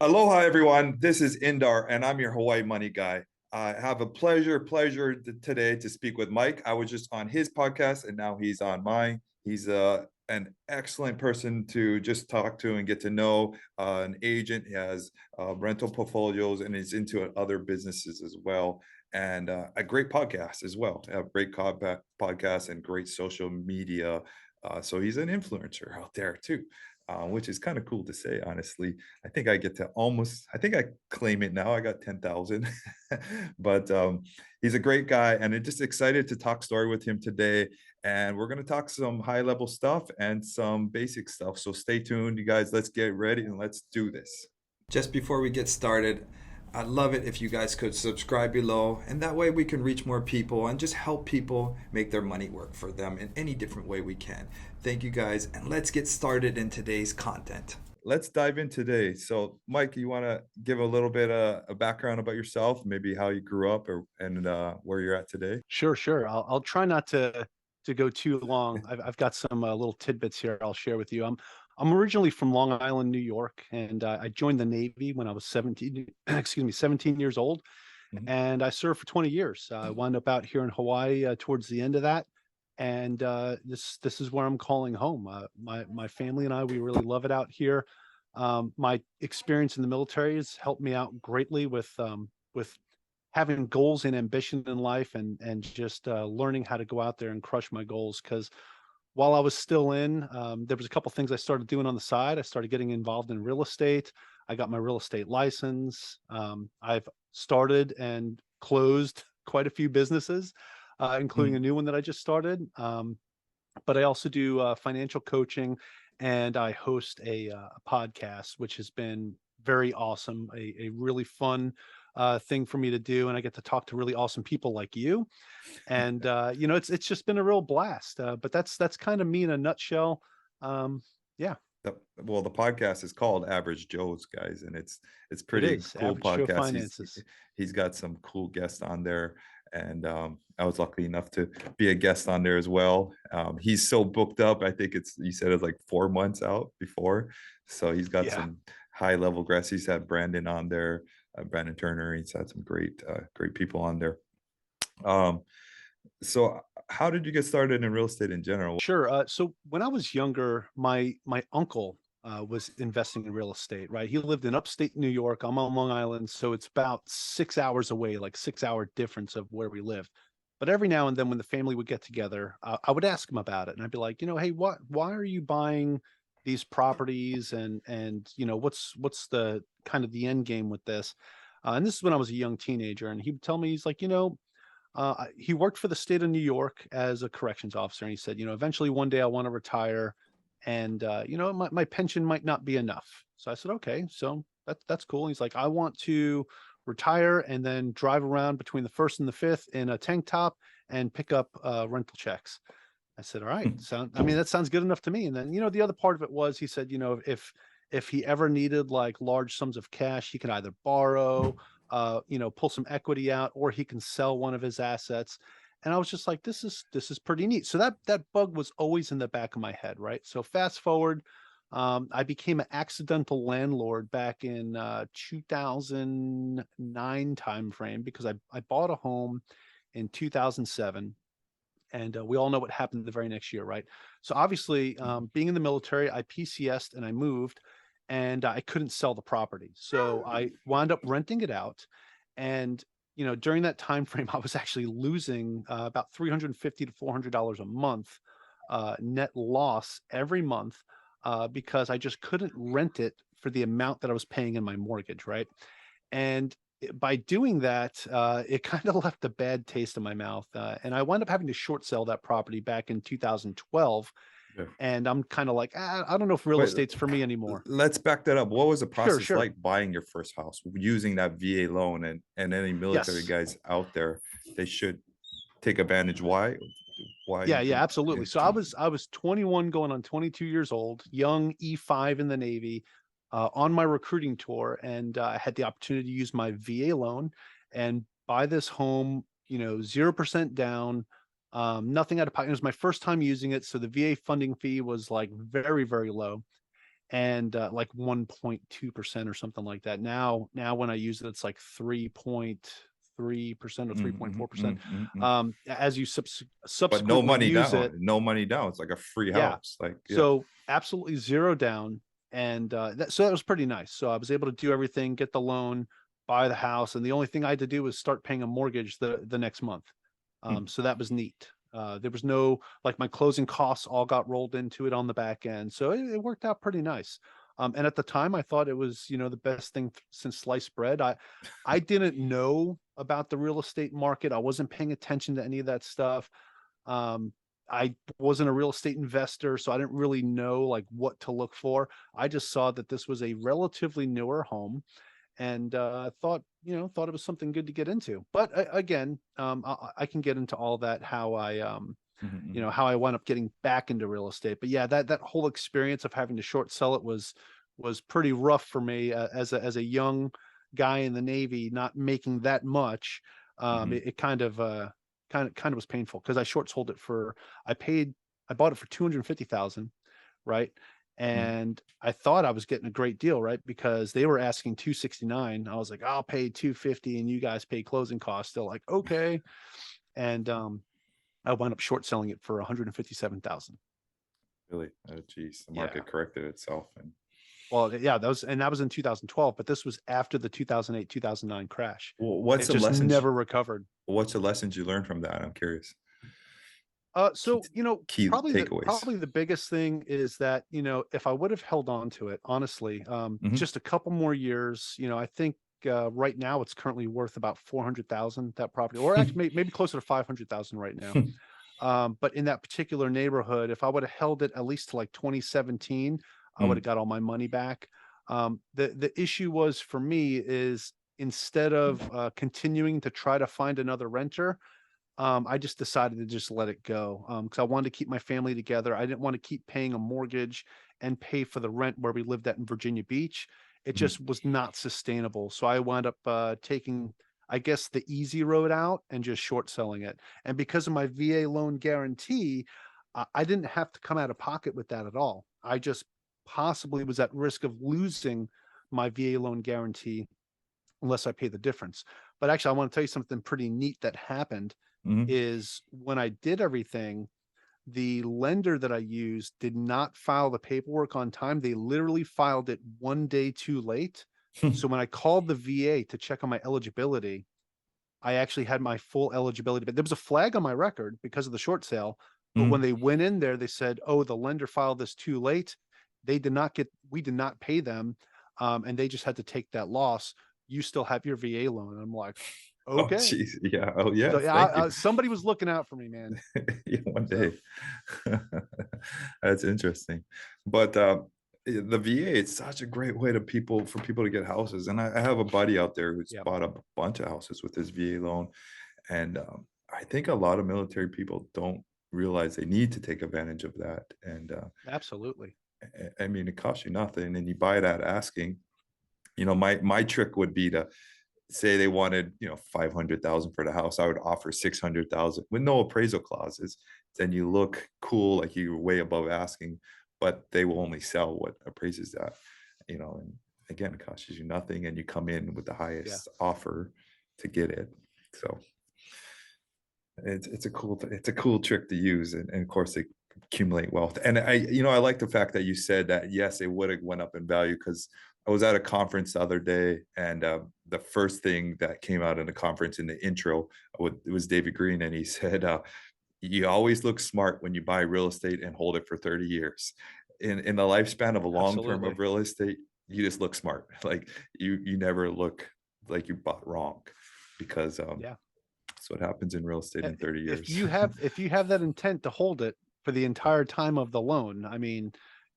Aloha, everyone. This is Indar, and I'm your Hawaii Money Guy. I have a pleasure today to speak with Mike. I was just on his podcast, and now he's on mine. He's an excellent person to just talk to and get to know. An agent. He has rental portfolios, and he's into other businesses as well. And a great podcast as well. A great podcast and great social media. So he's an influencer out there too, which is kind of cool to say, honestly. I think I claim it now. I got 10,000. But he's a great guy, and I'm just excited to talk story with him today. And we're going to talk some high level stuff and some basic stuff. So stay tuned, you guys. Let's get ready and let's do this. Just before we get started, I'd love it if you guys could subscribe below, and that way we can reach more people and just help people make their money work for them in any different way we can. Thank you guys, and let's get started in today's content. Let's dive in today. So, Mike, you want to give a little bit of a background about yourself, maybe how you grew up and where you're at today? Sure. I'll try not to go too long. I've got some little tidbits here I'll share with you. I'm originally from Long Island, New York, and I joined the Navy when I was 17, excuse me, 17 years old, Mhm. and I served for 20 years. I wound up out here in Hawaii towards the end of that, and this is where I'm calling home. My family and I, we really love it out here. My experience in the military has helped me out greatly with having goals and ambition in life, and just learning how to go out there and crush my goals. Because while I was still in, there was a couple things I started doing on the side. I started getting involved in real estate. I got my real estate license. I've started and closed quite a few businesses, including a Mhm. new one that I just started. But I also do financial coaching, and I host a podcast, which has been very awesome, a really fun thing for me to do, and I get to talk to really awesome people like you. And it's just been a real blast. But that's kind of me in a nutshell. Yeah, The podcast is called Average Joe's, guys, and it's it pretty is cool Average Joe podcast. Finances. He's got some cool guests on there, and I was lucky enough to be a guest on there as well. He's so booked up. I think it's you said it's like 4 months out before, so he's got Yeah. some high level guests. He's had Brandon on there, Brandon Turner. He's had some great people on there. Um, so how did you get started in real estate in general? Sure. So when I was younger, my uncle was investing in real estate. Right, he lived in upstate New York. I'm on Long Island, so it's about 6 hours away, like 6 hour difference of where we lived. But every now and then, when the family would get together, I would ask him about it, and I'd be like, hey, why are you buying these properties, and what's the kind of the end game with this? And this is when I was a young teenager, and he would tell me, he's like, he worked for the state of New York as a corrections officer, and he said, eventually one day I want to retire, and my pension might not be enough. So I said, okay, so that's cool. And he's like, I want to retire and then drive around between the first and the fifth in a tank top and pick up rental checks. I said, all right, I mean, that sounds good enough to me. And then, the other part of it was, he said, if he ever needed like large sums of cash, he can either borrow, pull some equity out, or he can sell one of his assets. And I was just like, this is pretty neat. So that bug was always in the back of my head, right? So fast forward, I became an accidental landlord back in 2009 timeframe, because I bought a home in 2007, and we all know what happened the very next year, right? So obviously, being in the military, I PCSed and I moved, and I couldn't sell the property, so I wound up renting it out. And during that time frame, I was actually losing about $350 to $400 a month, net loss every month, because I just couldn't rent it for the amount that I was paying in my mortgage, right? And by doing that, it kind of left a bad taste in my mouth. And I wound up having to short sell that property back in 2012. Yeah. And I'm kind of like, I don't know if real Wait, estate's for me anymore. let's back that up. What was the Sure, process sure. like buying your first house using that VA loan, and any military Yes. guys out there, they should take advantage. Why Yeah, you yeah, think absolutely. So I was 21 going on 22 years old, young E5 in the Navy, on my recruiting tour, and I had the opportunity to use my VA loan and buy this home, 0% down, nothing out of pocket. It was my first time using it, so the VA funding fee was like very, very low. and like 1.2% or something like that. Now when I use it, it's like 3.3% or Mm, mhm, 3.4%. mm, mm, mm. As you But no subsequently money use down. it, No money down. It's like a free yeah. house. Like, yeah. So absolutely zero down. And so that was pretty nice. So I was able to do everything, get the loan, buy the house, and the only thing I had to do was start paying a mortgage the next month. Hmm. So that was neat. There was no, like, my closing costs all got rolled into it on the back end. So it worked out pretty nice. And at the time I thought it was, the best thing since sliced bread. I didn't know about the real estate market. I wasn't paying attention to any of that stuff. Um, I wasn't a real estate investor, so I didn't really know like what to look for. I just saw that this was a relatively newer home, and thought it was something good to get into. But again, I can get into all that, how Mhm, how I wound up getting back into real estate. But yeah, that whole experience of having to short sell it was pretty rough for me, as a young guy in the Navy, not making that much. mhm, It kind of was painful because I short sold it for, I bought it for 250,000, right? mhm. And I thought I was getting a great deal, right? Because they were asking 269. I was like, I'll pay 250 and you guys pay closing costs. They're like, okay. And I wound up short selling it for 157,000. Really? Oh, geez. The Yeah. market corrected itself. And Well, yeah, that was in 2012, but this was after the 2008, 2009 crash. what's It the just lessons? never recovered. What's the lessons you learned from that? I'm curious. Key, So, key probably the takeaways. probably the biggest thing is that, if I would have held on to it, honestly, Hmm. just a couple more years, I think right now it's currently worth about 400,000, that property, or actually maybe closer to 500,000 right now. But in that particular neighborhood, if I would have held it at least to like 2017, I would Mm, have got all my money back. The issue was for me is, instead of continuing to try to find another renter, I just decided to just let it go, because I wanted to keep my family together. I didn't want to keep paying a mortgage and pay for the rent where we lived at in Virginia Beach. It mhm. just was not sustainable. So I wound up taking, I guess, the easy road out and just short selling it. And because of my VA loan guarantee, I didn't have to come out of pocket with that at all. I just possibly was at risk of losing my VA loan guarantee unless I pay the difference. But actually, I want to tell you something pretty neat that happened. Mhm. Is when I did everything, the lender that I used did not file the paperwork on time. They literally filed it one day too late. So when I called the VA to check on my eligibility, I actually had my full eligibility, but there was a flag on my record because of the short sale. But when Mhm. they went in there, they said, "Oh, the lender filed this too late. We did not pay them, and they just had to take that loss. You still have your VA loan." And I'm like, Oh, okay. geez. Yeah. Oh, So yes. yeah, Thank you. somebody was looking out for me, man. Yeah, one day. So That's interesting. But the VA, it's such a great way to people for people to get houses. And I have a buddy out there who's yeah, bought a bunch of houses with his VA loan. And I think a lot of military people don't realize they need to take advantage of that. And absolutely. I mean, it costs you nothing, and you buy it at asking. My trick would be to say they wanted 500,000 for the house. I would offer 600,000 with no appraisal clauses. Then you look cool, like you're way above asking, but they will only sell what appraises that. And again, it costs you nothing, and you come in with the Yeah, highest offer to get it. So it's a cool trick to use, and of course they accumulate wealth. And I like the fact that you said that yes, it would have went up in value, because I was at a conference the other day, and the first thing that came out in the conference in the intro, it was David Green, and he said, "You always look smart when you buy real estate and hold it for 30 years. In the lifespan of a long term of absolutely. real estate, you just look smart. Like you never look like you bought wrong, because Yeah. that's what happens in real estate in 30 If years." you have that intent to hold it for the entire time of the loan, I mean,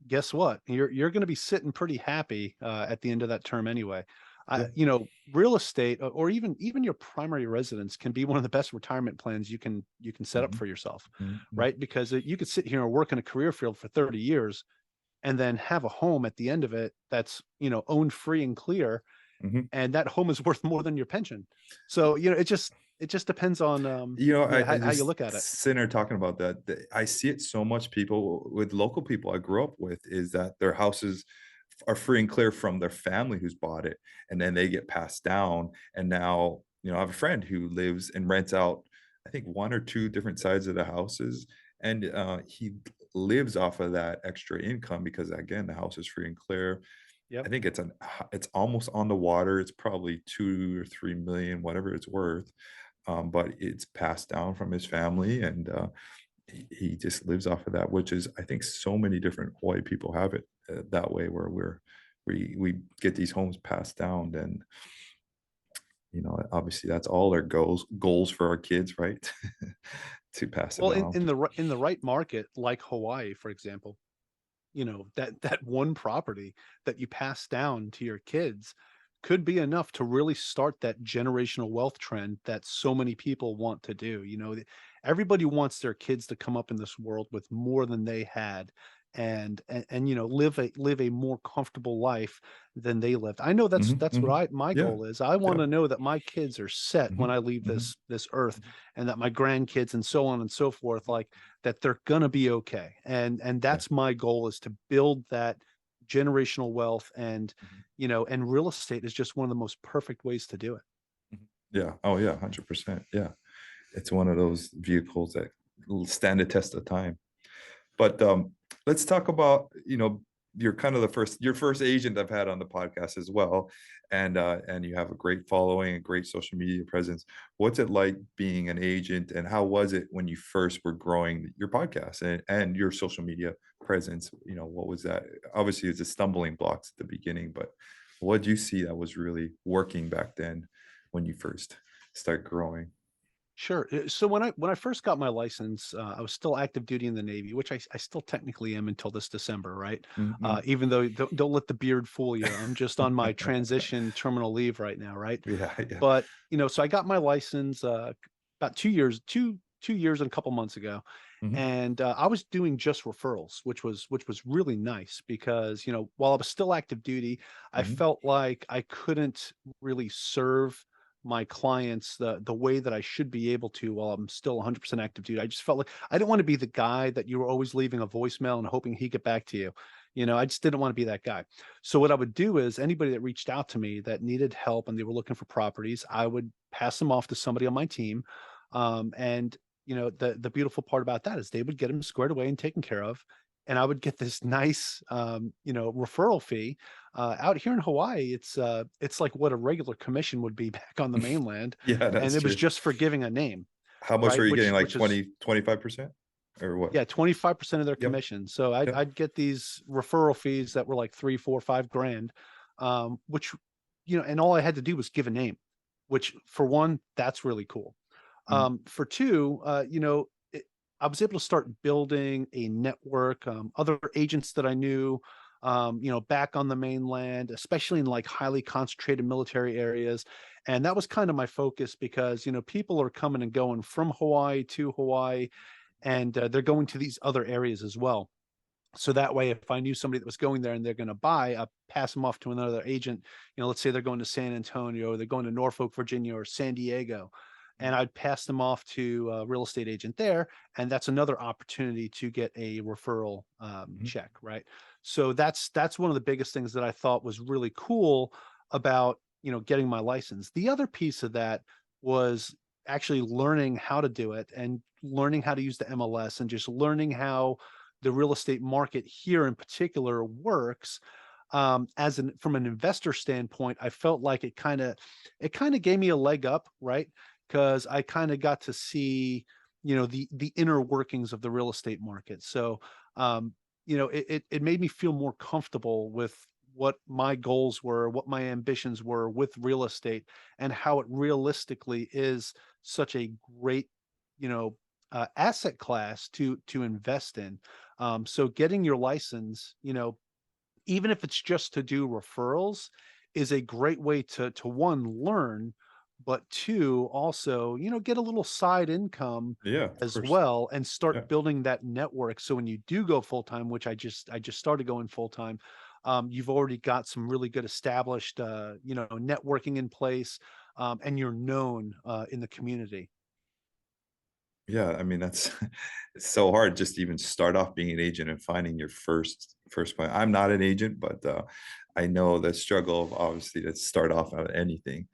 guess what? You're going to be sitting pretty happy at the end of that term anyway. Yeah. Real estate, or even your primary residence, can be one of the best retirement plans you can set up Mhm, for yourself, mhm, mhm, right? Because you could sit here and work in a career field for 30 years and then have a home at the end of it that's owned free and clear, mhm. and that home is worth more than your pension. So, it just it just depends on, I how you just look at it. sitting there talking about that. I see it so much people with local people I grew up with is that their houses are free and clear from their family who's bought it, and then they get passed down. And now, I have a friend who lives and rents out, I think one or two different sides of the houses, and he lives off of that extra income because again, the house is free and clear. I Yep. think it's almost on the water. It's probably 2 or 3 million, whatever it's worth, but it's passed down from his family, and he just lives off of that, which is, I think, so many different Hawaii people have it that way, where we get these homes passed down, and obviously that's all their goals for our kids, right? To pass it Well, on. in the right market, like Hawaii, for example, that one property that you pass down to your kids could be enough to really start that generational wealth trend that so many people want to do. Everybody wants their kids to come up in this world with more than they had, and live a more comfortable life than they lived. I know that's Mhm, that's what mhm. my Yeah, goal is. I want yeah. to know that my kids are set when Mhm, I leave mhm, this earth, mhm. and that my grandkids and so on and so forth, like, that they're gonna be okay. And Yeah. that's my goal, is to build that generational wealth. And Mhm, and real estate is just one of the most perfect ways to do it. mhm. Yeah. Oh, yeah, 100%. Yeah. It's one of those vehicles that will stand the test of time. But let's talk about, you're kind of your first agent I've had on the podcast as well, and you have a great following, a great social media presence. What's it like being an agent, and how was it when you first were growing your podcast and your social media presence? What was that? Obviously, it's a stumbling blocks at the beginning, but what did you see that was really working back then when you first start growing? Sure. So when I first got my license, I was still active duty in the Navy, which I still technically am until this December, right? Mhm. Even though, don't let the beard fool you. I'm just on my transition terminal leave right now, right? Yeah, yeah. But so I got my license about 2 years, two years and a couple months ago, Mhm, and I was doing just referrals, which was really nice because while I was still active duty, I mhm. felt like I couldn't really serve my clients the way that I should be able to while I'm still 100% active duty. I just felt like I didn't want to be the guy that you were always leaving a voicemail and hoping he'd get back to you. I just didn't want to be that guy. So what I would do is anybody that reached out to me that needed help and they were looking for properties, I would pass them off to somebody on my team. And the beautiful part about that is they would get them squared away and taken care of. And I would get this nice, referral fee. Out here in Hawaii, it's like what a regular commission would be back on the mainland, Yeah, and that's it was true. just for giving a name, How much right? are you Which getting? Like which is 25% or what? Yeah, 25% of their Yep. commission. So I'd Yep. I'd get these referral fees that were like 3, 4, 5 grand, which, and all I had to do was give a name, which for one, that's really cool. Mhm. For two, I was able to start building a network, other agents that I knew, back on the mainland, especially in like highly concentrated military areas. And that was kind of my focus because, people are coming and going from Hawaii to Hawaii, and they're going to these other areas as well. So that way, if I knew somebody that was going there and they're going to buy, I pass them off to another agent. Let's say they're going to San Antonio, or they're going to Norfolk, Virginia, or San Diego, and I'd pass them off to a real estate agent there, and that's another opportunity to get a referral Mhm. check, right? So that's one of the biggest things that I thought was really cool about getting my license. The other piece of that was actually learning how to do it and learning how to use the MLS and just learning how the real estate market here in particular works. From an investor standpoint, I felt like it kind of gave me a leg up, right? Because I kind of got to see the inner workings of the real estate market. So it made me feel more comfortable with what my goals were, what my ambitions were with real estate, and how it realistically is such a great asset class to invest in. So getting your license, even if it's just to do referrals, is a great way to one, learn, but two, also, get a little side income Yeah, of as course. well, and Yeah. start building that network. So when you do go full time, which I just started going full time, you've already got some really good established networking in place. and you're known in the community. Yeah, I mean that's it's so hard just to even start off being an agent and finding your first point. I'm not an agent, but I know the struggle of obviously to start off at anything.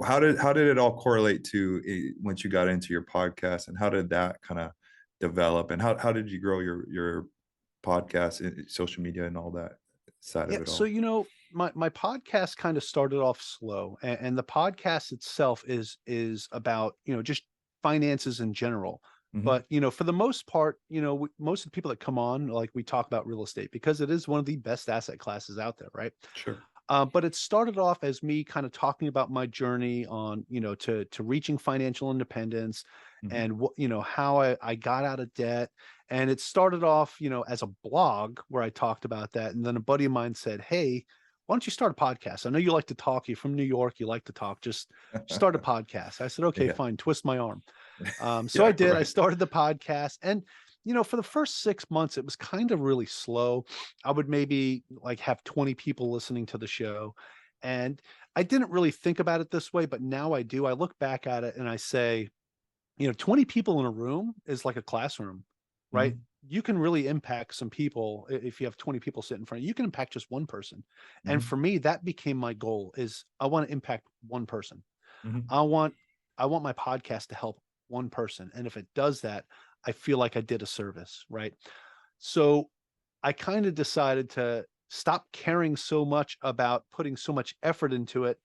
How did it all correlate to once you got into your podcast, and how did that kind of develop, and how did you grow your podcast, social media, and all that side Yeah, of it so all? my podcast kind of started off slow, and the podcast itself is about just finances in general. Hmm. But for the most part, most of the people that come on, like, we talk about real estate because it is one of the best asset classes out there, right? Sure. But it started off as me kind of talking about my journey on, to reaching financial independence, Hmm. and what, how I got out of debt. And it started off, as a blog where I talked about that. And then a buddy of mine said, "Hey, why don't you start a podcast? I know you like to talk. You're from New York. You like to talk. Just start a podcast." I said, "Okay, Yeah. fine. Twist my arm." So I Yeah. did. I Right. started the podcast, and for the first 6 months, it was kind of really slow. I would maybe like have 20 people listening to the show, and I didn't really think about it this way, but now I do. I look back at it and I say, 20 people in a room is like a classroom, right? Hmm. You can really impact some people if you have 20 people sitting in front of you. You can impact just one person. And Hmm. for me, that became my goal. Is I want to impact one person. Hmm. I want I want my podcast to help one person. And if it does that, I feel like I did a service, right? So I kind of decided to stop caring so much about putting so much effort into it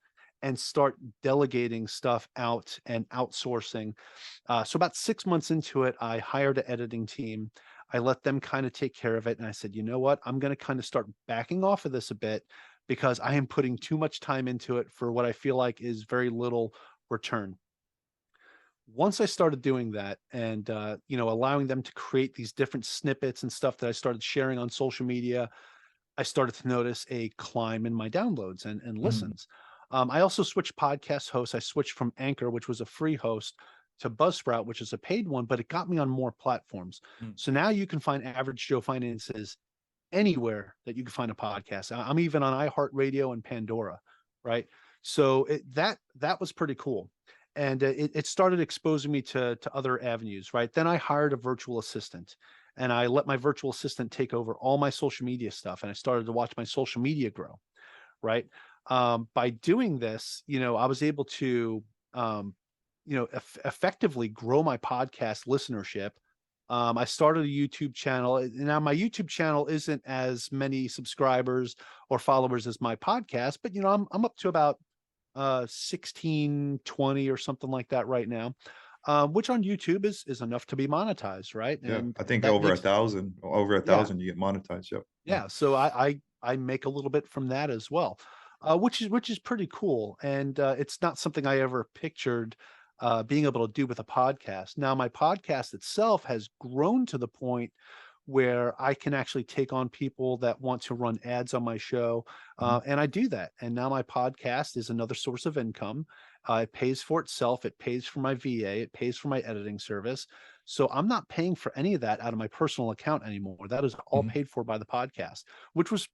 and start delegating stuff out and outsourcing. So about 6 months into it, I hired an editing team. I let them kind of take care of it. And I said, you know what? I'm going to kind of start backing off of this a bit because I am putting too much time into it for what I feel like is very little return. Once I started doing that, and allowing them to create these different snippets and stuff that I started sharing on social media, I started to notice a climb in my downloads and Hmm. listens. I also switched podcast hosts. I switched from Anchor, which was a free host, to Buzzsprout, which is a paid one, but it got me on more platforms. So now you can find Average Joe Finances anywhere that you can find a podcast. I'm even on iHeartRadio and Pandora, right? So that was pretty cool, and it started exposing me to other avenues, right? Then I hired a virtual assistant, and I let my virtual assistant take over all my social media stuff, and I started to watch my social media grow, right? By doing this, I was able to, effectively grow my podcast listenership. I started a YouTube channel. Now my YouTube channel isn't as many subscribers or followers as my podcast, but I'm up to about 16, 20 or something like that right now. Which on YouTube is enough to be monetized, right? Yeah, And I think that over a makes thousand, over a yeah, thousand, you get monetized. Yep. Yeah. yeah. So I make a little bit from that as well, which is pretty cool. And it's not something I ever pictured being able to do with a podcast. Now my podcast itself has grown to the point where I can actually take on people that want to run ads on my show, Mhm. and I do that. And now my podcast is another source of income. It pays for itself. It pays for my VA. It pays for my editing service. So I'm not paying for any of that out of my personal account anymore. That is all Mhm. paid for by the podcast, which was,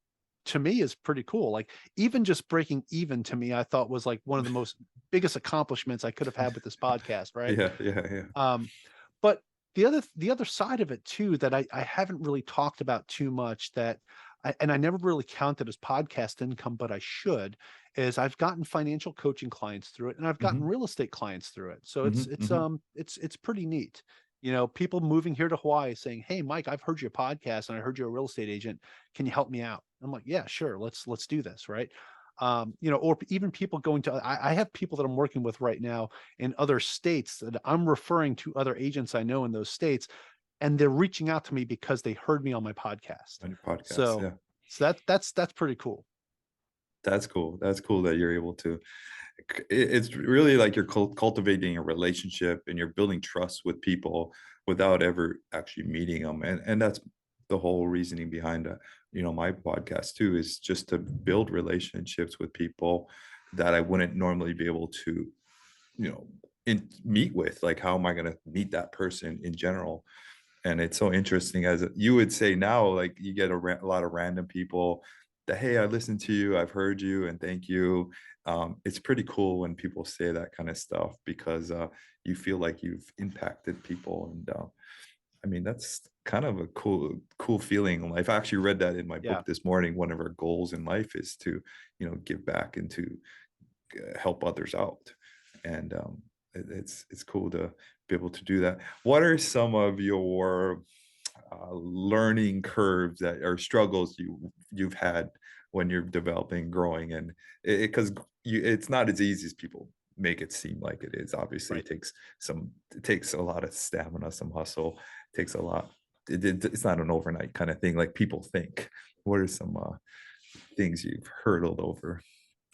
to me, is pretty cool. Like, even just breaking even to me, I thought was like one of the most biggest accomplishments I could have had with this podcast, right? Yeah, yeah, yeah. Um, but the other side of it too that I haven't really talked about too much, that I never really counted as podcast income, but I should, is I've gotten financial coaching clients through it, and I've gotten Mhm. real estate clients through it. So it's Mhm. it's Mhm. um it's pretty neat. People moving here to Hawaii saying, "Hey, Mike, I've heard your podcast and I heard you're a real estate agent. Can you help me out?" I'm like, "Yeah, sure. Let's do this." Right. Or even people going to, I have people that I'm working with right now in other states that I'm referring to other agents I know in those states, and they're reaching out to me because they heard me on my podcast. On your podcast, So, yeah. that's pretty cool. That's cool. That's cool that you're able to. It's really like you're cultivating a relationship and you're building trust with people without ever actually meeting them, and that's the whole reasoning behind my podcast too, is just to build relationships with people that I wouldn't normally be able to you know meet with. Like, how am I going to meet that person in general? And it's so interesting, as you would say now, like, you get a lot of random people the, hey, I listened to you, I've heard you, and thank you. It's pretty cool when people say that kind of stuff, because you feel like you've impacted people. And I mean, that's kind of a cool feeling in life. I actually read that in my Yeah. book this morning. One of our goals in life is to, give back and to help others out. And it's cool to be able to do that. What are some of your learning curves that or struggles you've had when you're developing, growing? And because it's not as easy as people make it seem like it is. Obviously, Right. it takes a lot of stamina, some hustle. It takes a lot. It's not an overnight kind of thing like people think. What are some things you've hurdled over?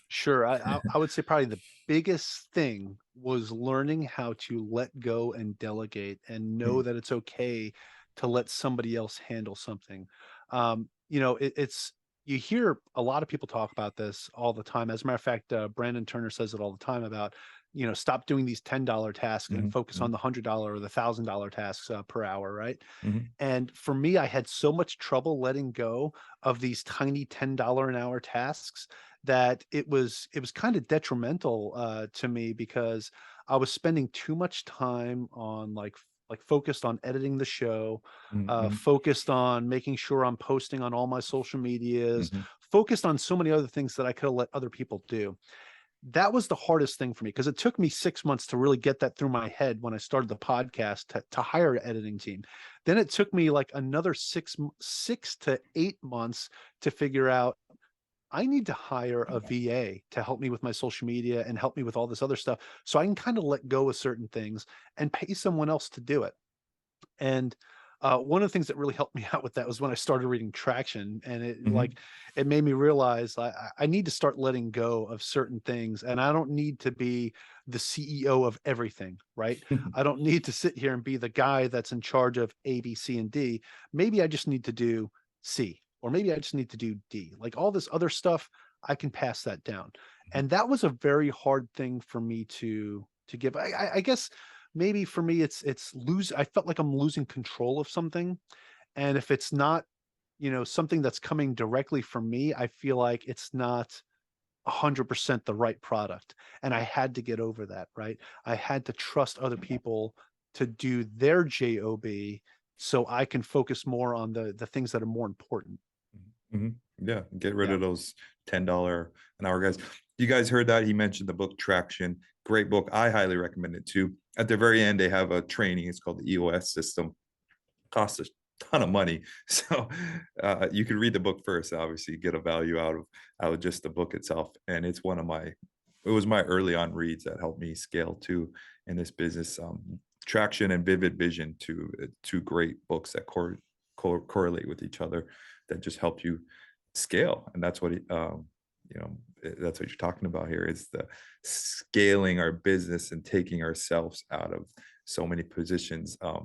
Sure. I would say probably the biggest thing was learning how to let go and delegate and know Mm, that it's okay to let somebody else handle something. It's you hear a lot of people talk about this all the time. As a matter of fact, Brandon Turner says it all the time about, stop doing these $10 tasks and mhm, focus on mhm, the $100 or the $1,000 tasks per hour, right? mhm, And for me, I had so much trouble letting go of these tiny $10 an hour tasks that it was kind of detrimental to me, because I was spending too much time on like focused on editing the show, mhm, focused on making sure I'm posting on all my social medias, mhm, focused on so many other things that I could have let other people do. That was the hardest thing for me, because it took me 6 months to really get that through my head when I started the podcast to hire an editing team. Then it took me like another 6 to 8 months to figure out I need to hire a VA to help me with my social media and help me with all this other stuff, so I can kind of let go of certain things and pay someone else to do it. And one of the things that really helped me out with that was when I started reading Traction, and mhm, it made me realize I need to start letting go of certain things, and I don't need to be the CEO of everything, right? mhm, I don't need to sit here and be the guy that's in charge of A, B, C, and D. Maybe I just need to do C, or maybe I just need to do D. Like all this other stuff, I can pass that down. And that was a very hard thing for me to give. I guess maybe for me it's lose I felt like I'm losing control of something. And if it's not, something that's coming directly from me, I feel like it's not 100% the right product. And I had to get over that, right? I had to trust other people to do their job, so I can focus more on the things that are more important. mhm. Yeah, get rid Yeah. of those $10 an hour guys. You guys heard that? He mentioned the book Traction. Great book. I highly recommend it too. At the very end, they have a training. It's called the EOS system. Costs a ton of money. So you can read the book first, obviously, get a value out of just the book itself. And it's it was my early on reads that helped me scale too in this business. Traction and Vivid Vision, two great books that correlate with each other, that just help you scale. And that's what that's what you're talking about here, is the scaling our business and taking ourselves out of so many positions. A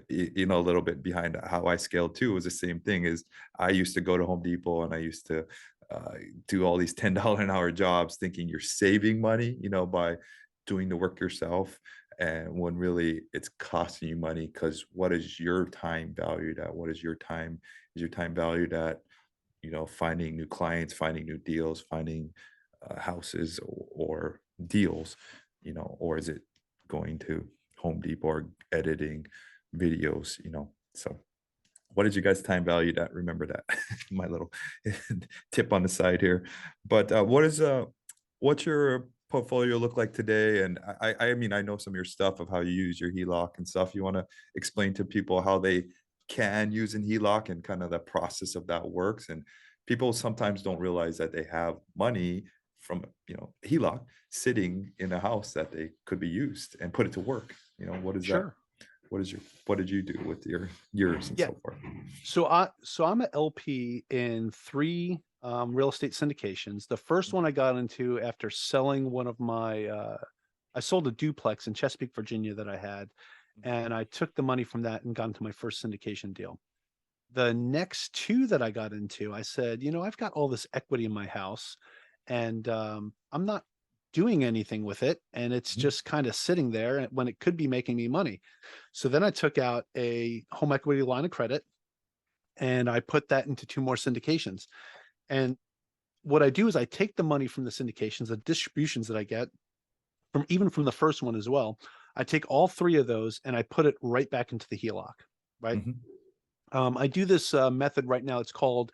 little bit behind how I scaled too was the same thing. Is I used to go to Home Depot and I used to uh, do all these $10 an hour jobs, thinking you're saving money, by doing the work yourself, and when really it's costing you money. Because what is your time valued at? What is your time? Is your time valued at, finding new clients, finding new deals, finding houses or deals, or is it going to Home Depot or editing videos? So what is your guys' time valued at? Remember that. My little tip on the side here. But what's your portfolio look like today? And I mean, I know some of your stuff of how you use your HELOC and stuff. You want to explain to people how they can use an HELOC and kind of the process of that works? And people sometimes don't realize that they have money from, HELOC sitting in a house that they could be used and put it to work. What is that? Sure. What did you do with yours and Yeah. so forth? So I'm an LP in three real estate syndications. The first one I got into after selling one of my I sold a duplex in Chesapeake, Virginia that I had, and I took the money from that and got into my first syndication deal. The next two that I got into, I said, I've got all this equity in my house, and I'm not doing anything with it, and it's Mhm, just kind of sitting there when it could be making me money. So then I took out a home equity line of credit and I put that into two more syndications. And what I do is I take the money from the syndications, the distributions that I get from even from the first one as well. I take all three of those and I put it right back into the HELOC, right? Hmm. I do this method right now. It's called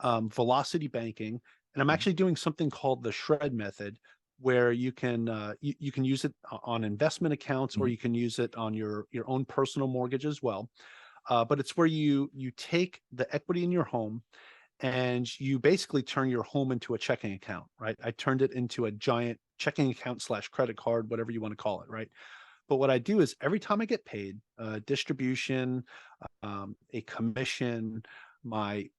velocity banking, and I'm actually doing something called the shred method, where you can use it on investment accounts, or Hmm. you can use it on your own personal mortgage as well. But it's where you take the equity in your home and you basically turn your home into a checking account, right? I turned it into a giant checking account slash credit card, whatever you want to call it, right? But what I do is every time I get paid, distribution, a commission, my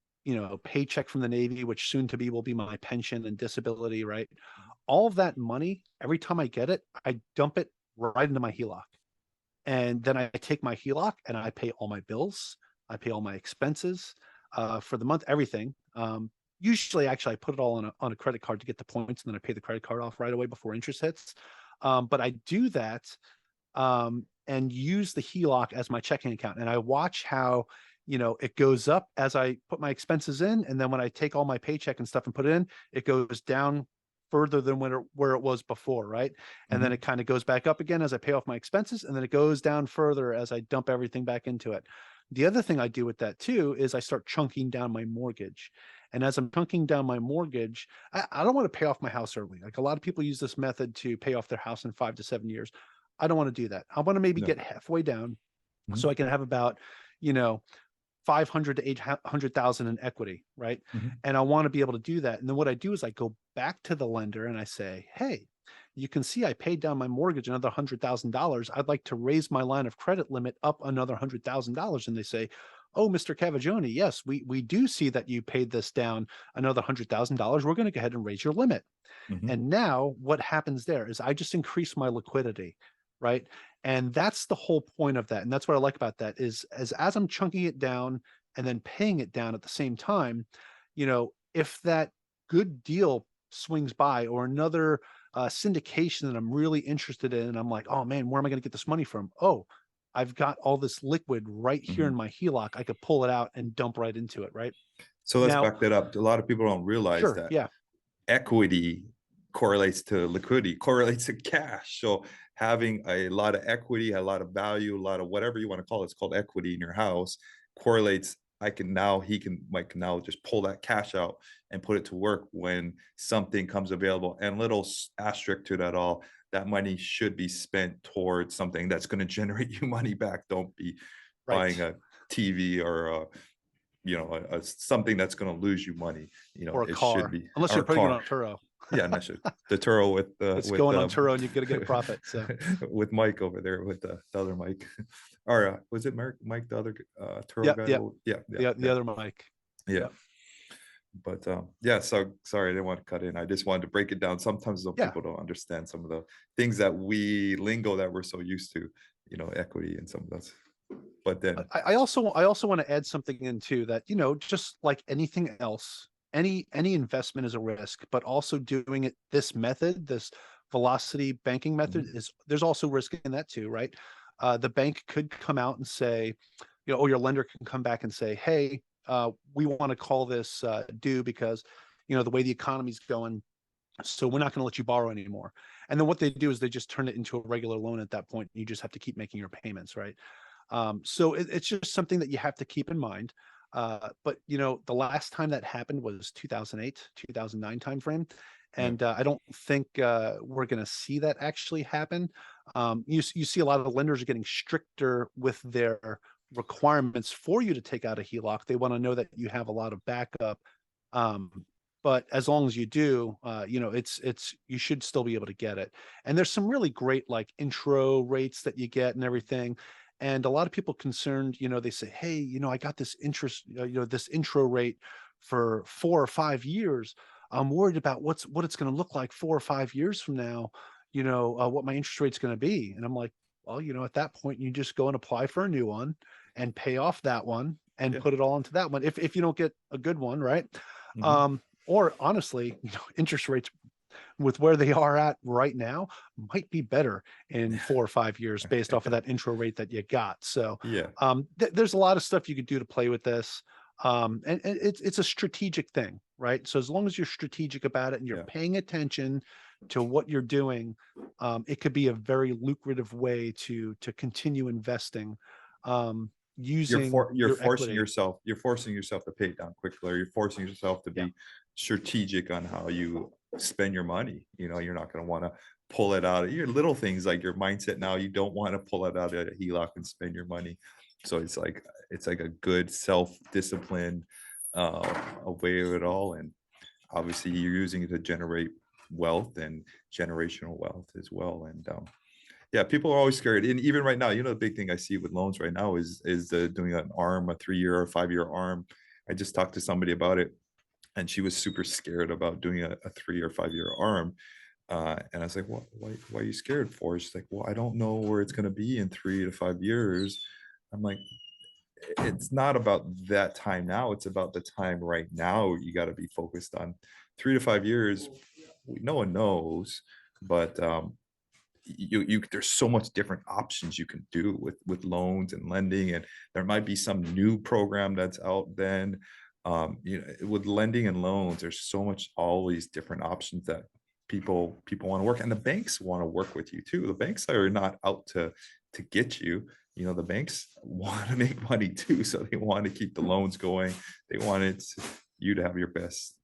paycheck from the Navy, which soon to be will be my pension and disability, right? All of that money, every time I get it, I dump it right into my HELOC. And then I take my HELOC and I pay all my bills. I pay all my expenses for the month, everything. Usually, actually, I put it all on a credit card to get the points, and then I pay the credit card off right away before interest hits. But I do that and use the HELOC as my checking account. And I watch how, it goes up as I put my expenses in. And then when I take all my paycheck and stuff and put it in, it goes down further than where it was before, right? And then Hmm. it kind of goes back up again as I pay off my expenses. And then it goes down further as I dump everything back into it. The other thing I do with that too is I start chunking down my mortgage. And as I'm chunking down my mortgage, I don't want to pay off my house early. Like a lot of people use this method to pay off their house in 5 to 7 years. I don't want to do that. I want to maybe No. get halfway down Hmm. so I can have about, you know, 500 to 800,000 in equity, right? Hmm. And I want to be able to do that. And then what I do is I go back to the lender and I say, hey, you can see I paid down my mortgage another $100,000. I'd like to raise my line of credit limit up another $100,000. And they say, oh, Mr. Cavaggioni, yes, we do see that you paid this down another $100,000. We're going to go ahead and raise your limit. Hmm. And now what happens there is I just increase my liquidity, right? And that's the whole point of that. And that's what I like about that is as I'm chunking it down and then paying it down at the same time, if that good deal swings by or another syndication that I'm really interested in, and I'm like, oh man, where am I going to get this money from? Oh, I've got all this liquid right here in Hmm. my HELOC. I could pull it out and dump right into it, right? So let's Now, back that up. A lot of people don't realize sure, that yeah, equity correlates to liquidity, correlates to cash. So having a lot of equity, a lot of value, a lot of whatever you want to call it, it's called equity in your house, correlates. Mike can now just pull that cash out and put it to work when something comes available. And little asterisk to that all, that money should be spent towards something that's going to generate you money back. Don't be buying right. a TV or something that's going to lose you money. Or a It should car, be unless our you're putting it car. on Turo. Yeah, and that's the Turo It's with going on Turo and you're going to get a profit. So with Mike over there with the other Mike, or was it Mike the other Turo yep, guy? yep. Yeah, yeah, The yeah, other mic. yeah. Yep. But yeah, so sorry, I didn't want to cut in. I just wanted to break it down. Sometimes some Yeah. people don't understand some of the things that we lingo that we're so used to, equity and some of those. But then, I also want to add something in too that, just like anything else, any investment is a risk, but also doing it this method, this velocity banking method mhm, there's also risk in that too, right? The bank could come out and say, or your lender can come back and say, hey, we want to call this due because, the way the economy's going, so we're not going to let you borrow anymore. And then what they do is they just turn it into a regular loan at that point. You just have to keep making your payments, right? So it's just something that you have to keep in mind. But the last time that happened was 2008, 2009 timeframe. yeah, And I don't think we're going to see that actually happen. You see a lot of lenders are getting stricter with their requirements for you to take out a HELOC. They want to know that you have a lot of backup. But as long as you do, it's you should still be able to get it. And there's some really great like intro rates that you get and everything. And a lot of people concerned, they say, hey, I got this interest, this intro rate for 4 or 5 years. I'm worried about what it's going to look like 4 or 5 years from now, what my interest rate's going to be. And I'm like, well, at that point, you just go and apply for a new one and pay off that one and yeah. put it all into that one. If you don't get a good one, right? Mhm. Or honestly, interest rates with where they are at right now might be better in 4 or 5 years based off of that intro rate that you got. So Yeah. there's a lot of stuff you could do to play with this. And it's a strategic thing, right? So as long as you're strategic about it and you're Yeah. paying attention to what you're doing, it could be a very lucrative way to continue investing, using You're your forcing equity. yourself, to pay it down quickly, or you're forcing yourself to Yeah. be strategic on how you spend your money. You're not going to want to pull it out of your little things, like your mindset now. You don't want to pull it out of a HELOC and spend your money. So it's like a good self-discipline a way of it all. And obviously you're using it to generate wealth and generational wealth as well. And yeah, people are always scared. And even right now, the big thing I see with loans right now is doing an arm, a 3-year or 5-year arm. I just talked to somebody about it, and she was super scared about doing a 3 or 5 year arm. And I was like, why are you scared for? She's like, well, I don't know where it's going to be in 3 to 5 years. I'm like, it's not about that time now. It's about the time right now. You got to be focused on 3 to 5 years. No one knows, but there's so much different options you can do with loans and lending, and there might be some new program that's out then. With lending and loans, there's so much, all these different options that people want to work, and the banks want to work with you too. The banks are not out to get you. The banks want to make money too, so they want to keep the loans going. They want you to have your best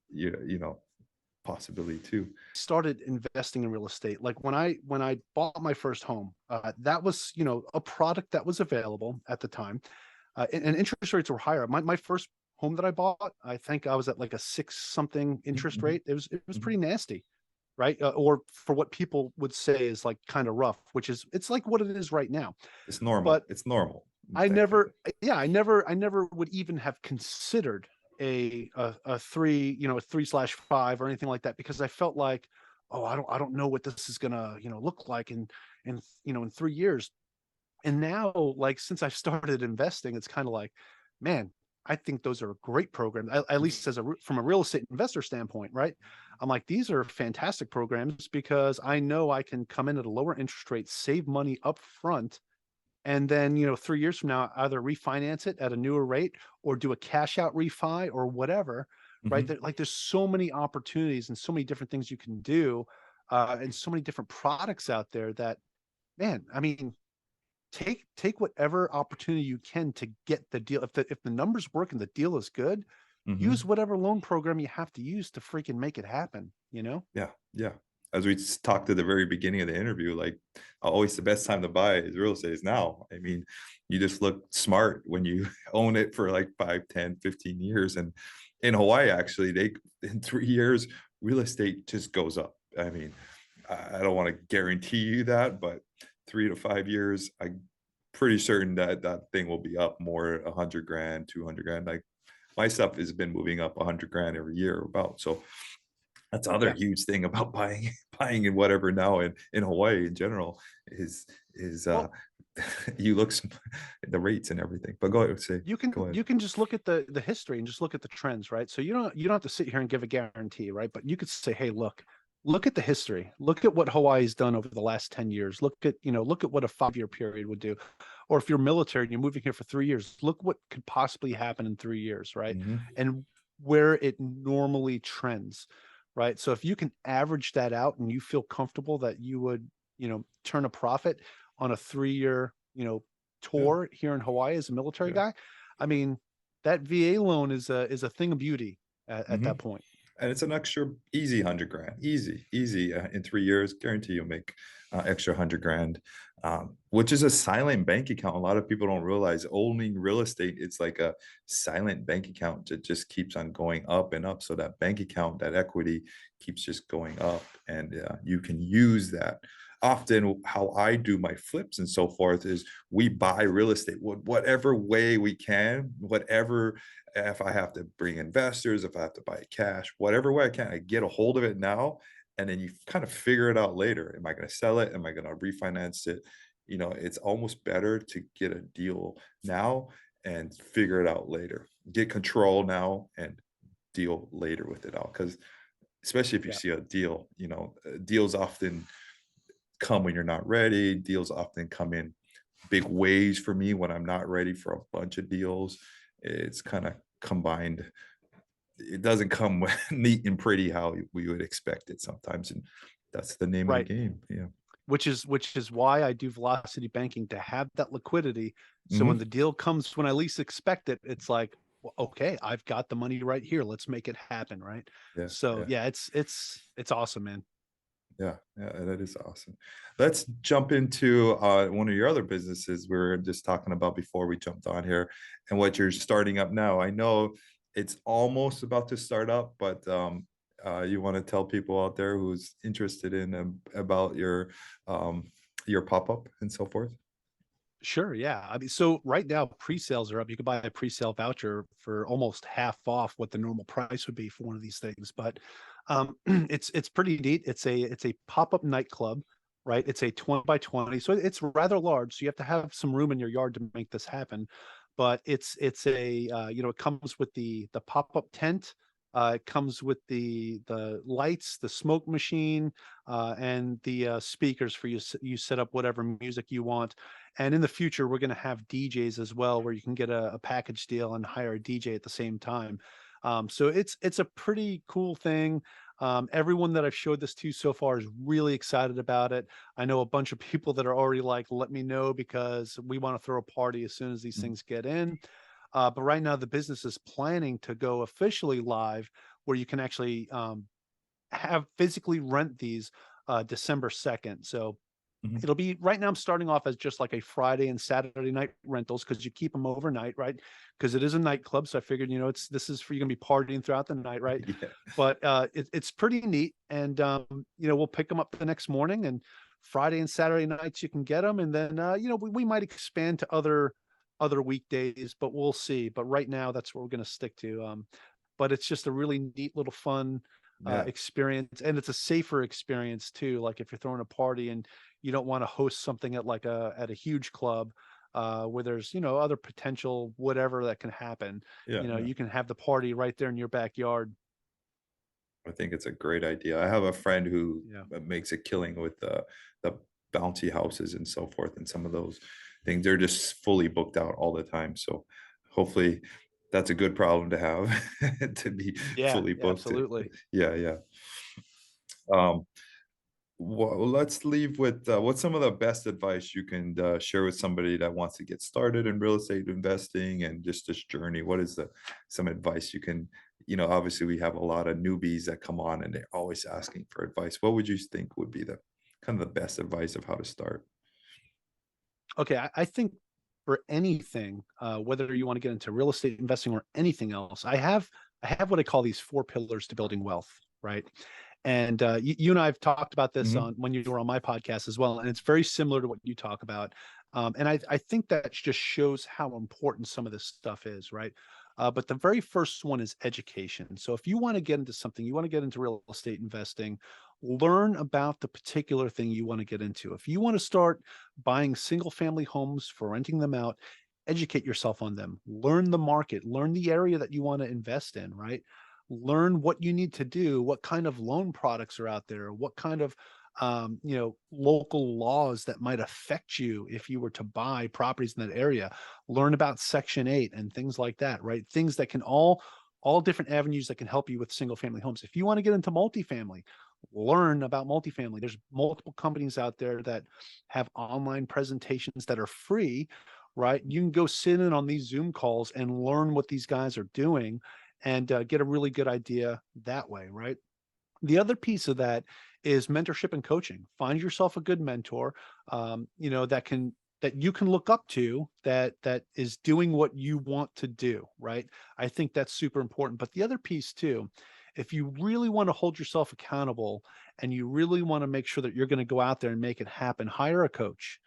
possibility too. Started investing in real estate, like when I bought my first home, that was, a product that was available at the time, and interest rates were higher. My first home that I bought, I think I was at like a 6 something interest Mhm, rate. It was mhm. pretty nasty, right? Or for what people would say is like kind of rough, which is, it's like what it is right now. It's normal. But It's normal, I technically. never, yeah, I never would even have considered a 3, a 3/5 or anything like that, because I felt like, oh, I don't know what this is gonna, look like in 3 years. And now, like, since I've started investing, it's kind of like, man, I think those are great programs. At least from a real estate investor standpoint, right? I'm like, these are fantastic programs because I know I can come in at a lower interest rate, save money up front, and then 3 years from now either refinance it at a newer rate or do a cash out refi or whatever, right? Mhm. Like, there's so many opportunities and so many different things you can do, and so many different products out there that, man, I mean, take whatever opportunity you can to get the deal. If the numbers work and the deal is good, use Mhm. whatever loan program you have to use to freaking make it happen. Yeah, yeah. As we talked at the very beginning of the interview, like, always the best time to buy is real estate is now. I mean, you just look smart when you own it for like 5, 10, 15 years. And in Hawaii, actually, they in 3 years, real estate just goes up. I mean, I don't want to guarantee you that, but 3 to 5 years, I'm pretty certain that that thing will be up more, 100 grand, 200 grand. Like, my stuff has been moving up 100 grand every year about. So that's the other Yeah. huge thing about buying in whatever now in Hawaii in general is Well, you look the rates and everything. But go ahead, you can go ahead. you can just look at the history and just look at the trends, right? So you don't have to sit here and give a guarantee, right? But you could say, hey, look at the history. Look at what Hawaii's done over the last 10 years. Look at what a 5-year period would do. Or if you're military and you're moving here for 3 years, look what could possibly happen in 3 years, right? Mhm. And where it normally trends, right? So if you can average that out and you feel comfortable that you would, turn a profit on a 3-year, Yeah, tour here in Hawaii as a military yeah. guy, I mean, that VA loan is a thing of beauty at Mhm. that point. And it's an extra easy 100 grand, easy in 3 years, guarantee you'll make extra 100 grand, which is a silent bank account. A lot of people don't realize owning real estate, it's like a silent bank account that just keeps on going up and up. So that bank account, that equity keeps just going up, and you can use that. Often how I do my flips and so forth is we buy real estate whatever way we can, whatever. If I have to bring investors, if I have to buy cash, whatever way I can, I get a hold of it now. And then you kind of figure it out later. Am I going to sell it? Am I going to refinance it? It's almost better to get a deal now and figure it out later. Get control now and deal later with it all. Because especially if you Yeah. see a deal, deals often come when you're not ready. Deals often come in big waves for me when I'm not ready for a bunch of deals. It's kind of combined. It doesn't come neat and pretty how we would expect it sometimes, and that's the name of the Right. game. Yeah. Which is why I do velocity banking, to have that liquidity. So when Hmm. the deal comes when I least expect it, it's like, well, okay, I've got the money right here. Let's make it happen. Right. Yeah. So Yeah. yeah, it's awesome, man. Yeah, yeah, that is awesome. Let's jump into one of your other businesses we were just talking about before we jumped on here, and what you're starting up now. I know it's almost about to start up, but you want to tell people out there who's interested in about um, your pop up and so forth. Sure. Yeah. I mean, so right now pre-sales are up. You can buy a pre-sale voucher for almost half off what the normal price would be for one of these things. But it's pretty neat. It's a pop-up nightclub, right? It's a 20 by 20. So it's rather large. So you have to have some room in your yard to make this happen. But it's a it comes with the pop-up tent. It comes with the lights, the smoke machine, and the speakers for you. You set up whatever music you want. And in the future, we're going to have DJs as well, where you can get a package deal and hire a DJ at the same time. So it's a pretty cool thing. Everyone that I've showed this to so far is really excited about it. I know a bunch of people that are already like, let me know because we want to throw a party as soon as these Mhm. things get in. But right now, the business is planning to go officially live, where you can actually have physically rent these December 2nd. So Mhm. it'll be, right now I'm starting off as just like a Friday and Saturday night rentals, because you keep them overnight, right? Because it is a nightclub. So I figured, this is for you, gonna be partying throughout the night, right? Yeah, But it's pretty neat. And we'll pick them up the next morning, and Friday and Saturday nights you can get them. And then we might expand to other weekdays, but we'll see. But right now that's what we're gonna stick to. But it's just a really neat little fun yeah, experience, and it's a safer experience too. Like if you're throwing a party and you don't want to host something at a huge club, where there's other potential whatever that can happen. yeah, yeah. You can have the party right there in your backyard. I think it's a great idea. I have a friend who Yeah. makes a killing with the bouncy houses and so forth, and some of those things. They're just fully booked out all the time. So hopefully that's a good problem to have to be Yeah, fully booked. absolutely. Yeah, yeah. Um, well, let's leave with what's some of the best advice you can share with somebody that wants to get started in real estate investing and just this journey. What is some advice you can, obviously we have a lot of newbies that come on and they're always asking for advice. What would you think would be the kind of the best advice of how to start? Okay, I think for anything, whether you want to get into real estate investing or anything else, I have what I call these four pillars to building wealth, right? And you and I have talked about this Hmm. on when you were on my podcast as well, and it's very similar to what you talk about. And I think that just shows how important some of this stuff is, right? But the very first one is education. So if you want to get into something, you want to get into real estate investing, learn about the particular thing you want to get into. If you want to start buying single family homes for renting them out, educate yourself on them, learn the market, learn the area that you want to invest in, right? Learn what you need to do, what kind of loan products are out there, what kind of local laws that might affect you if you were to buy properties in that area. Learn about Section 8 and things like that, right? Things that can all different avenues that can help you with single family homes. If you want to get into multifamily, learn about multifamily. There's multiple companies out there that have online presentations that are free, right? You can go sit in on these Zoom calls and learn what these guys are doing, and get a really good idea that way, right? The other piece of that is mentorship and coaching. Find yourself a good mentor, that you can look up to, that is doing what you want to do, right? I think that's super important. But the other piece too, if you really want to hold yourself accountable and you really want to make sure that you're going to go out there and make it happen, hire a coach.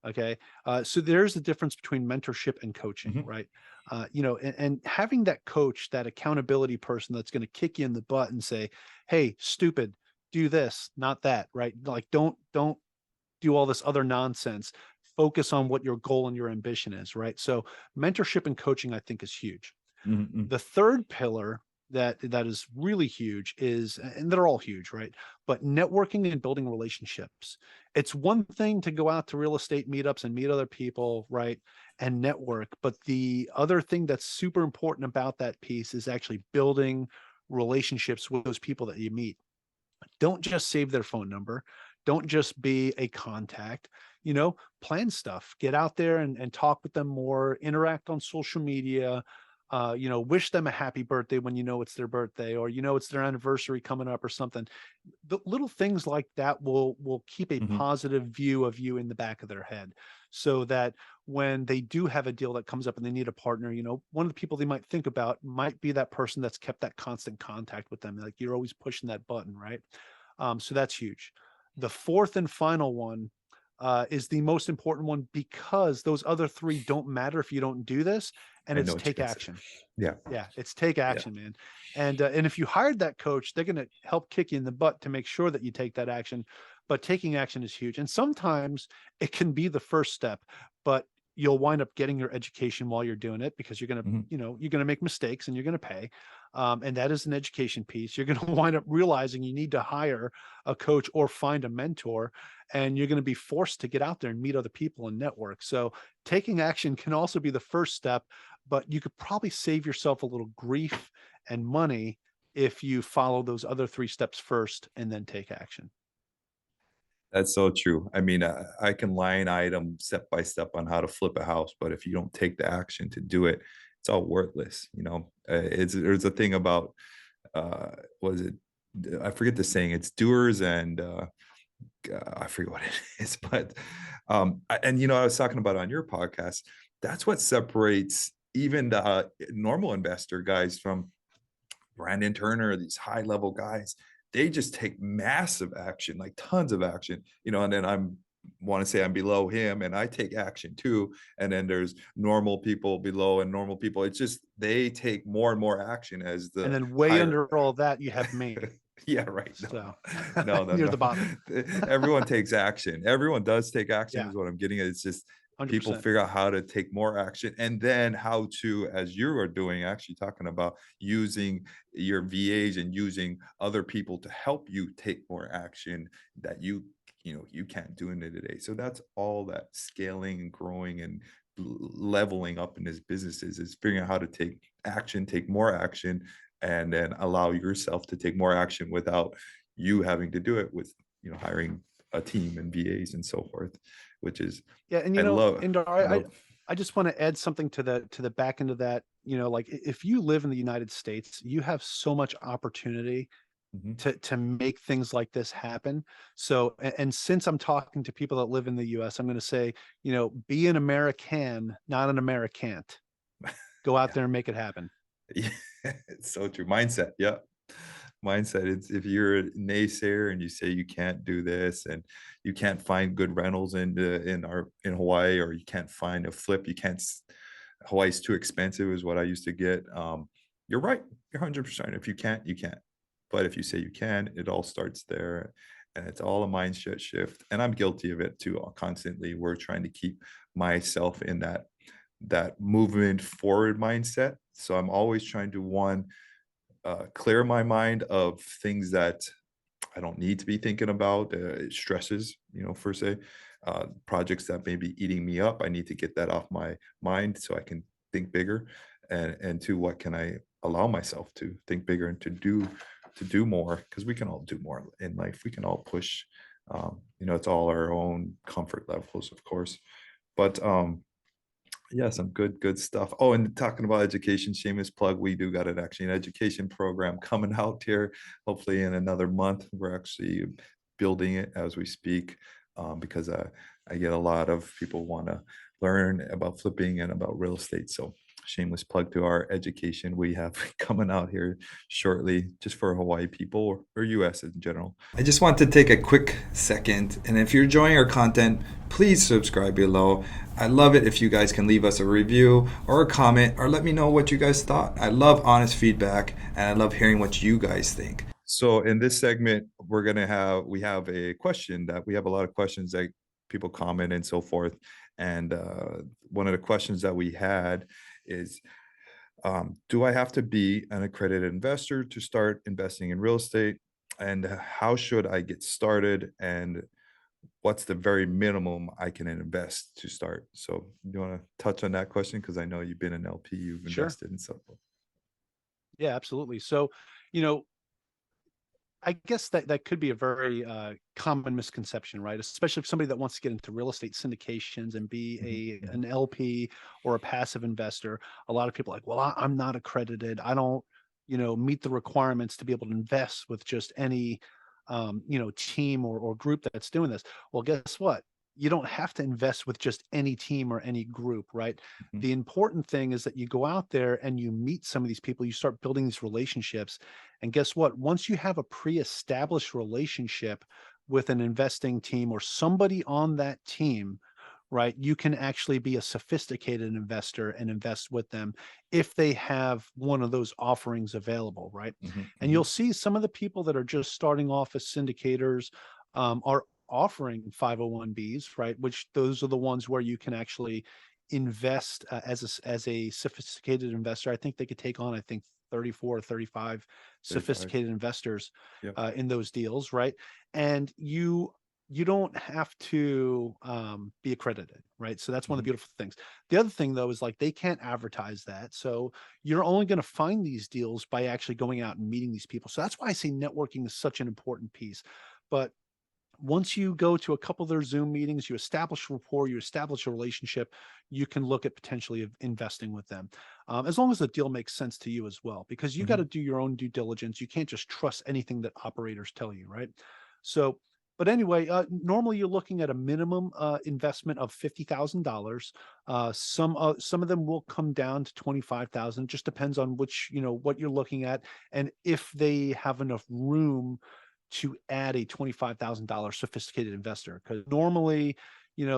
Okay. So there's a difference between mentorship and coaching, Hmm. right? And having that coach, that accountability person that's going to kick you in the butt and say, hey, stupid, do this, not that, right? Like, don't do all this other nonsense. Focus on what your goal and your ambition is, right? So mentorship and coaching, I think, is huge. Hmm. The third pillar that is really huge is, and they're all huge, right? But networking and building relationships. It's one thing to go out to real estate meetups and meet other people, right? And network. But the other thing that's super important about that piece is actually building relationships with those people that you meet. Don't just save their phone number. Don't just be a contact. Plan stuff. Get out there and talk with them more, interact on social media. Wish them a happy birthday when it's their birthday, or it's their anniversary coming up or something. The little things like that will keep a Mhm. positive view of you in the back of their head, so that when they do have a deal that comes up and they need a partner, one of the people they might think about might be that person that's kept that constant contact with them. Like, you're always pushing that button, right? So that's huge. The fourth and final one is the most important one, because those other three don't matter if you don't do this, and I know it's what you're take gonna say. action. Yeah, Yeah, it's take yeah. action, man. And if you hired that coach, they're going to help kick you in the butt to make sure that you take that action. But taking action is huge. And sometimes it can be the first step, but you'll wind up getting your education while you're doing it, because Mhm. you're going to make mistakes and you're going to pay. And that is an education piece. You're going to wind up realizing you need to hire a coach or find a mentor, and you're going to be forced to get out there and meet other people and network. So taking action can also be the first step, but you could probably save yourself a little grief and money if you follow those other three steps first and then take action. That's so true. I mean, I can line item step by step on how to flip a house, but if you don't take the action to do it, it's all worthless. There's a thing about uh, was it? I forget the saying. It's doers and I forget what it is, but I was talking about on your podcast. That's what separates even the normal investor guys from Brandon Turner, these high level guys. They just take massive action, like tons of action, and then I'm want to say I'm below him and I take action too. And then there's normal people below and normal people. It's just they take more and more action as And the then way higher. under all that, you have me. Yeah, right. No, So no, no, near no, the bottom. no. Everyone takes action. Everyone does take action, Yeah, is what I'm getting at. It's just people 100%. figure out how to take more action and then how to, as you are doing, actually talking about using your VAs and using other people to help you take more action that you can't do in it today. So that's all that scaling and growing and leveling up in this business is figuring out how to take action, take more action, and then allow yourself to take more action without you having to do it with hiring a team and VAs and so forth, which is Yeah, and I love Indar, I I love. I just want to add something to the back end of that. Like, if you live in the United States, you have so much opportunity Mhm. to make things like this happen. So, and since I'm talking to people that live in the US, I'm going to say, be an American, not an Americant. Go out Yeah. there and make it happen. Yeah, it's so true. Mindset, yeah. Mindset. It's if you're a naysayer and you say you can't do this and you can't find good rentals in Hawaii, or you can't find a flip, you can't Hawaii's too expensive is what I used to get. You're right. You're 100%. If you can't, you can't. But if you say you can, it all starts there. And it's all a mindset shift. And I'm guilty of it too. Constantly, we're trying to keep myself in that movement forward mindset. So I'm always trying to clear my mind of things that I don't need to be thinking about, stresses, per se, projects that may be eating me up. I need to get that off my mind so I can think bigger, and to what can I allow myself to think bigger and to do more, because we can all do more in life. We can all push. It's all our own comfort levels, of course, but yeah, some good stuff. Oh, and talking about education, shameless plug, we do got an education program coming out here, hopefully in another month. We're actually building it as we speak, because I get a lot of people want to learn about flipping and about real estate. So shameless plug to our education we have coming out here shortly, just for Hawaii people or US in general. I just want to take a quick second, and if you're enjoying our content, please subscribe below. I love it if you guys can leave us a review or a comment, or let me know what you guys thought. I love honest feedback, and I love hearing what you guys think. So in this segment, we have a question that we have a lot of questions that people comment and so forth. And one of the questions that we had is, Do I have to be an accredited investor to start investing in real estate? And how should I get started? And what's the very minimum I can invest to start? So you want to touch on that question? Because I know you've been an LP, you've Sure. invested in stuff. Yeah, absolutely. So, you know, I guess that could be a very common misconception, right? Especially if somebody that wants to get into real estate syndications and be Mhm, mhm. an LP or a passive investor. A lot of people are like, well, I'm not accredited. I don't, meet the requirements to be able to invest with just any, team or group that's doing this. Well, guess what? You don't have to invest with just any team or any group, right? Mhm, The important thing is that you go out there and you meet some of these people, you start building these relationships, and guess what? Once you have a pre-established relationship with an investing team or somebody on that team, right, you can actually be a sophisticated investor and invest with them if they have one of those offerings available, right? mhm, And you'll mhm. see some of the people that are just starting off as syndicators are offering 501(b)s, right? Which those are the ones where you can actually invest as a sophisticated investor. I think they could take on, I think, 34 or 35 35. sophisticated investors Yep. in those deals, right? And you don't have to be accredited, right? So that's one of the Mhm, beautiful things. The other thing, though, is like they can't advertise that. So you're only going to find these deals by actually going out and meeting these people. So that's why I say networking is such an important piece. But once you go to a couple of their Zoom meetings, you establish rapport, you establish a relationship, you can look at potentially investing with them, as long as the deal makes sense to you as well, because you got to mhm, do your own due diligence. You can't just trust anything that operators tell you, right? So, but anyway, normally you're looking at a minimum investment of $50,000. Some of them will come down to 25,000. Just depends on which, what you're looking at, and if they have enough room to add a $25,000 sophisticated investor. Because normally,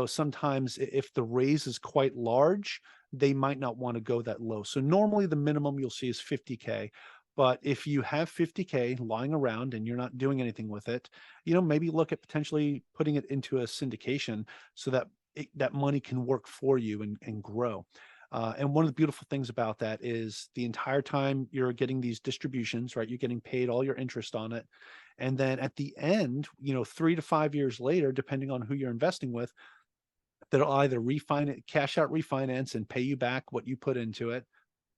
sometimes if the raise is quite large, they might not want to go that low. So normally the minimum you'll see is 50K. But if you have 50K lying around and you're not doing anything with it, maybe look at potentially putting it into a syndication so that that money can work for you and grow. And one of the beautiful things about that is the entire time you're getting these distributions, right? You're getting paid all your interest on it. And then at the end, 3 to 5 years later, depending on who you're investing with, they'll either refinance, cash out refinance and pay you back what you put into it,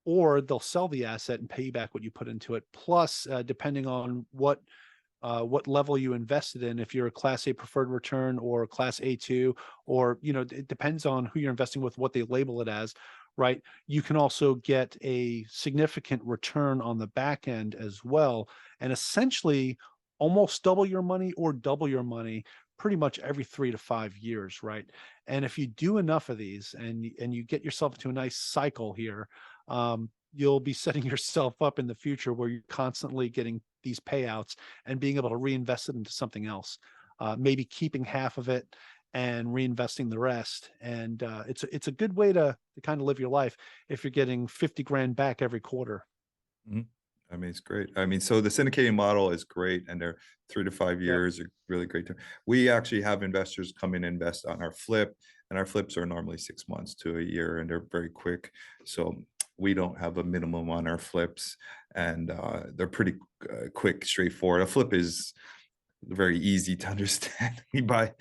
or they'll sell the asset and pay you back what you put into it. Plus, depending on what level you invested in, if you're a Class A preferred return or Class A2, or it depends on who you're investing with, what they label it as, right? You can also get a significant return on the back end as well, and essentially almost double your money or double your money pretty much every 3 to 5 years, right? And if you do enough of these and you get yourself into a nice cycle here, you'll be setting yourself up in the future where you're constantly getting these payouts and being able to reinvest it into something else, maybe keeping half of it and reinvesting the rest. And it's a good way to kind of live your life if you're getting 50 grand back every quarter. mhm. I mean, it's great. I mean, so the syndicating model is great, and they're 3 to 5 Yep. years are really great. We actually have investors come in and invest on our flip, and our flips are normally 6 months to a year, and they're very quick. So we don't have a minimum on our flips, and they're pretty quick, straightforward. A flip is very easy to understand. We buy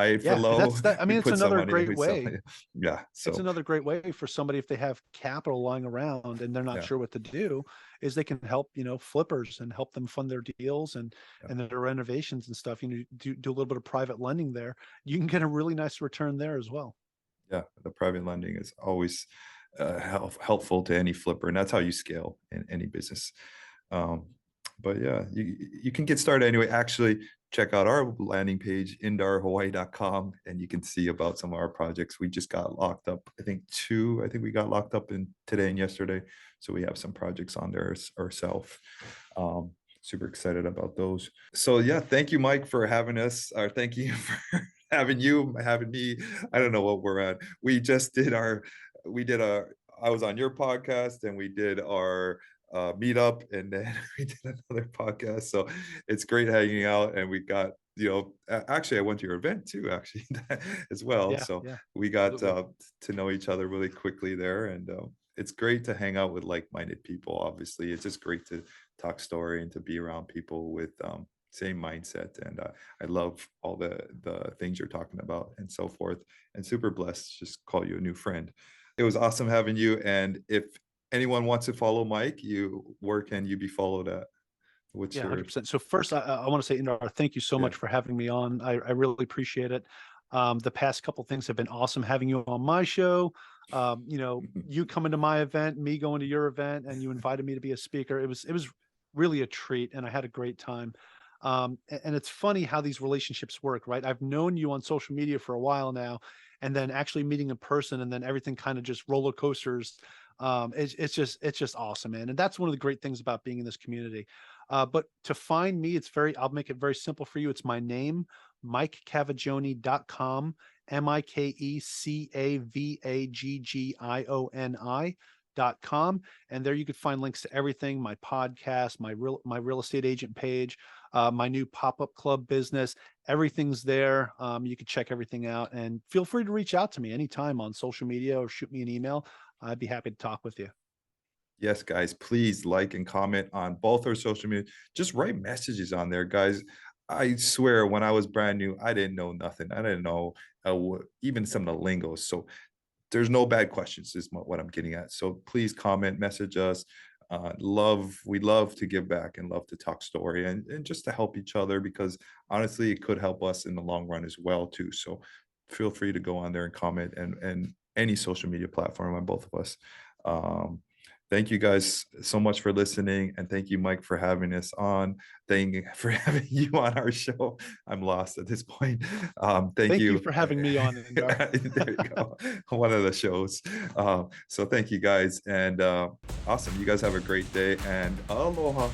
it for Yeah, low. that. I We mean, it's put some another money and great we sell way. it. Yeah. It's So another great way for somebody if they have capital lying around and they're not yeah, sure what to do, is they can help, flippers and help them fund their deals yeah, and their renovations and stuff. Do a little bit of private lending there. You can get a really nice return there as well. yeah. The private lending is always helpful to any flipper, and that's how you scale in any business. Um, but yeah, you can get started anyway. Actually, check out our landing page, indarhawaii.com, and you can see about some of our projects. We just got locked up. I think two. I think we got locked up in today and yesterday. So we have some projects on there ourselves. Um, Super excited about those. So yeah, thank you, Mike, for having us. Or thank you for having me. I don't know what we're at. We did I was on your podcast and we did our meetup, and then we did another podcast. So it's great hanging out, and we got actually I went to your event too, actually as well. Yeah, So yeah, we got absolutely. to know each other really quickly there, and it's great to hang out with like-minded people. Obviously, it's just great to talk story and to be around people with same mindset. And I love all the things you're talking about and so forth. And super blessed to just call you a new friend. It was awesome having you. And if anyone wants to follow Mike, where can you be followed at? What's Yeah, your 100%. So first, I want to say, Indar, thank you so yeah. much for having me on. I really appreciate it. The past couple things have been awesome having you on my show. You coming to my event, me going to your event, and you invited me to be a speaker. It was really a treat, and I had a great time. And it's funny how these relationships work, right? I've known you on social media for a while now, and then actually meeting in person, and then everything kind of just roller coasters. It's just awesome, man. And that's one of the great things about being in this community. But to find me, I'll make it very simple for you. It's my name, MikeCavaggioni.com, MikeCavaggioni.com. And there you could find links to everything, my podcast, my real estate agent page, my new pop-up club business. Everything's there. You can check everything out, and feel free to reach out to me anytime on social media or shoot me an email. I'd be happy to talk with you. Yes, guys, please like and comment on both our social media. Just write messages on there, guys. I swear, when I was brand new, I didn't know nothing. I didn't know even some of the lingo. So there's no bad questions, is what I'm getting at. So please comment, message us. We love to give back and love to talk story and just to help each other, because honestly, it could help us in the long run as well too. So feel free to go on there and comment, and any social media platform on both of us. Um, Thank you guys so much for listening, and thank you, Mike, for having us on. Thank you for having you on our show. I'm lost at this point. Thank Thank you you. for having me on, Indar. There you go. One of the shows. So thank you guys, and awesome. You guys have a great day, and aloha.